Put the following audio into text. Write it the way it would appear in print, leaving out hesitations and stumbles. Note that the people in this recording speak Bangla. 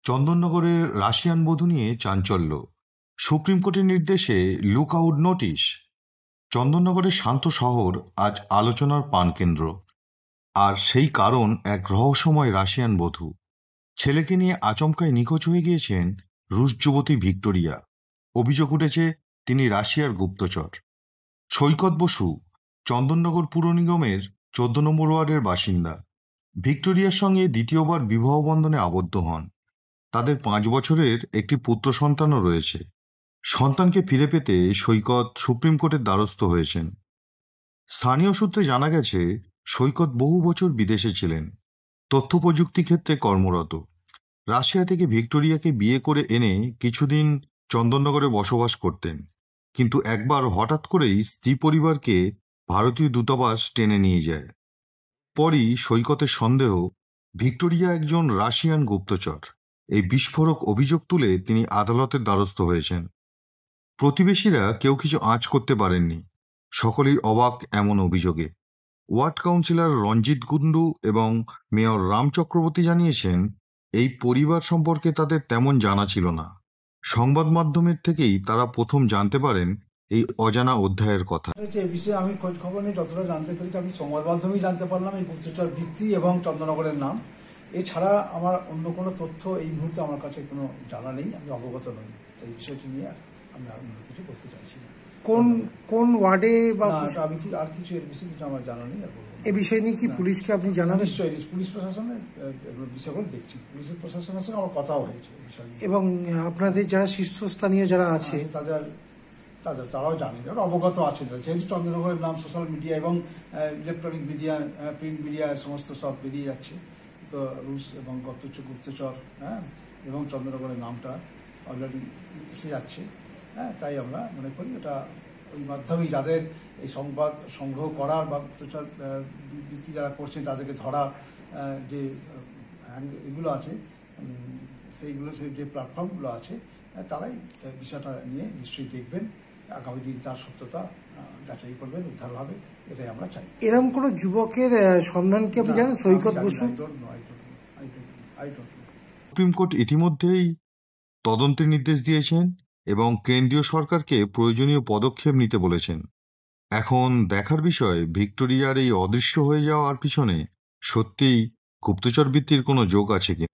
চন্দননগরের রাশিয়ান বধূ নিয়ে চাঞ্চল্য, সুপ্রিম কোর্টের নির্দেশে লুক আউট নোটিশ। চন্দননগরের শান্ত শহর আজ আলোচনার প্রাণকেন্দ্র, আর সেই কারণ এক রহস্যময় রাশিয়ান বধূ। ছেলেকে নিয়ে আচমকায় নিখোঁজ হয়ে গিয়েছেন রুশ যুবতী ভিক্টোরিয়া। অভিযোগ উঠেছে তিনি রাশিয়ার গুপ্তচর। সৈকত বসু চন্দননগর পুর নিগমের 14 নম্বর ওয়ার্ডের বাসিন্দা। ভিক্টোরিয়ার সঙ্গে দ্বিতীয়বার বিবাহ বন্ধনে আবদ্ধ হন। তাদের 5 বছরের একটি পুত্র সন্তানও রয়েছে। সন্তানকে ফিরে পেতে সৈকত সুপ্রিম কোর্টের দ্বারস্থ হয়েছেন। স্থানীয় সূত্রে জানা গেছে, সৈকত বহু বছর বিদেশে ছিলেন, তথ্য প্রযুক্তি ক্ষেত্রে কর্মরত। রাশিয়া থেকে ভিক্টোরিয়াকে বিয়ে করে এনে কিছুদিন চন্দননগরে বসবাস করতেন, কিন্তু একবার হঠাৎ করেই স্ত্রী পরিবারকে ভারতীয় দূতাবাস টেনে নিয়ে যায়। পরই সৈকতের সন্দেহ ভিক্টোরিয়া একজন রাশিয়ান গুপ্তচর। এই বিস্ফোরক অভিযোগ তুলে তিনি আদালতের দ্বারস্থ হয়েছেন। প্রতিবেশীরা কেউ কিছু আঁচ করতে পারেননি, সকলেই অবাক এমন অভিযোগে। ওয়ার্ড কাউন্সিলর রঞ্জিত কুণ্ডু এবং মেয়র রাম চক্রবর্তী জানিয়েছেন, এই পরিবার সম্পর্কে তাদের তেমন জানা ছিল না। সংবাদ মাধ্যমের থেকেই তারা প্রথম জানতে পারেন এই অজানা অধ্যায়ের কথা। এ বিষয়ে আমি খোঁজ খবর নিয়ে যতটা জানতে পেরেছি, আমি সংবাদ মাধ্যমেই জানতে পারলাম এই গুপ্তচর বৃত্তি এবং চন্দননগরের নাম। এছাড়া আমার অন্য কোনো তথ্য এই মুহূর্তে আমার কাছে কোনো জানা নেই, আমি অবগত নই। তো এই বিষয়টি নিয়ে আমি আর অন্য কিছু করতে চাইছি না। কোন ওয়ার্ডে বা আমি কি আর কিছু এর বিষয়ে কিছু আমার জানা নেই। আর এই বিষয় নিয়ে কি পুলিশকে আপনি জানাবেন? নিশ্চয়ই পুলিশ প্রশাসনের এগুলো বিষয়গুলো দেখছি, পুলিশের প্রশাসনের সঙ্গে আমার কথাও হয়েছে এই বিষয় নিয়ে। এবং আপনাদের যারা শীর্ষস্থানীয় যারা আছে তারাও জানে, অবগত আছে। যেহেতু চন্দননগরের নাম সোশ্যাল মিডিয়া এবং ইলেকট্রনিক মিডিয়া, প্রিন্ট মিডিয়া সমস্ত সব বেরিয়ে যাচ্ছে, তো রুশ এবং গুপ্তচর, এবং চন্দননগরের নামটা অলরেডি এসে যাচ্ছে। তাই আমরা মনে করি এটা ওই মাধ্যমেই যাদের এই সংবাদ সংগ্রহ করার বা গুপ্তচর বৃত্তি যারা করছেন তাদেরকে ধরার যে এগুলো আছে, সেই যে প্ল্যাটফর্মগুলো আছে, তারাই বিষয়টা নিয়ে নিশ্চয়ই দেখবেন, আগামী দিন তার সত্যতা যাচাই করবেন, উদ্ধার হবে, এটাই আমরা চাই। এরকম কোনো যুবকের সন্ধান কি আপনি জানেন? সৈকত বসু সুপ্রিম কোর্ট ইতিমধ্যেই তদন্তের নির্দেশ দিয়েছেন এবং কেন্দ্রীয় সরকারকে প্রয়োজনীয় পদক্ষেপ নিতে বলেছেন। এখন দেখার বিষয়, ভিক্টোরিয়ার এই অদৃশ্য হয়ে যাওয়ার পিছনে সত্যিই গুপ্তচর বৃত্তির কোনো যোগ আছে কি।